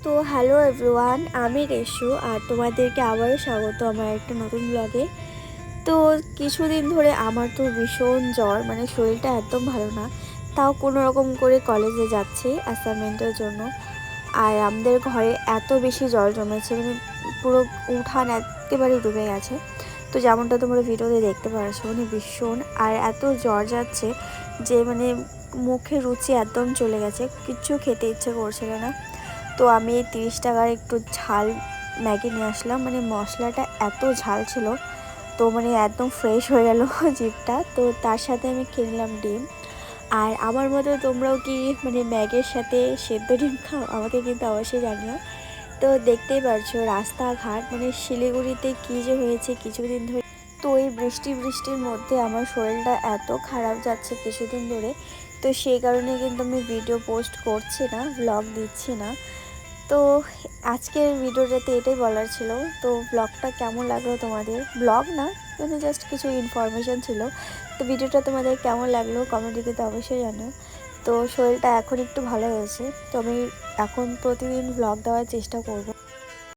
তো hello everyone, আমি রেশু আর তোমাদেরকে আবারও স্বাগত আমার একটা নতুন ব্লগে। তো কিছুদিন ধরে আমার তো ভীষণ জ্বর, মানে শরীরটা একদম ভালো না। তাও কোনো রকম করে কলেজে যাচ্ছি অ্যাসাইনমেন্টের জন্য। আর আমাদের ঘরে এত বেশি জল জমেছে, মানে পুরো উঠান একেবারে ডুবে গেছে। তো যেমনটা তোমরা ভিডিওতে দেখতে পাচ্ছ, মানে ভীষণ আর এত জ্বর যাচ্ছে যে মানে মুখে রুচি একদম চলে গেছে, কিচ্ছু খেতে ইচ্ছে করছিল না। তো আমি এই 30 টাকার একটু ঝাল ম্যাগি নিয়ে আসলাম, মানে মশলাটা এত ঝাল ছিল, তো মানে একদম ফ্রেশ হয়ে গেল জিভটা। তো তার সাথে আমি কিনলাম ডিম। আর আমার মতো তোমরাও কি মানে ম্যাগির সাথে সেদ্ধ ডিম খাও? আমাকে কিন্তু অবশ্যই জানিও। তো দেখতেই পারছো রাস্তাঘাট, মানে শিলিগুড়িতে কী যে হয়েছে কিছুদিন ধরে। তো এই বৃষ্টির মধ্যে আমার শরীরটা এত খারাপ যাচ্ছে কিছুদিন ধরে। তো সেই কারণে কিন্তু আমি ভিডিও পোস্ট করছি না, ব্লগ দিচ্ছি না। তো আজকের ভিডিওটাতে এটাই বলার ছিল। তো ব্লগটা কেমন লাগলো তোমাদের? ব্লগ না, মানে জাস্ট কিছু ইনফরমেশান ছিল। তো ভিডিওটা তোমাদের কেমন লাগলো কমেন্টে কিন্তু অবশ্যই জানাও। তো শরীরটা এখন একটু ভালো হয়েছে, তো আমি এখন প্রতিদিন ব্লগ দেওয়ার চেষ্টা করব।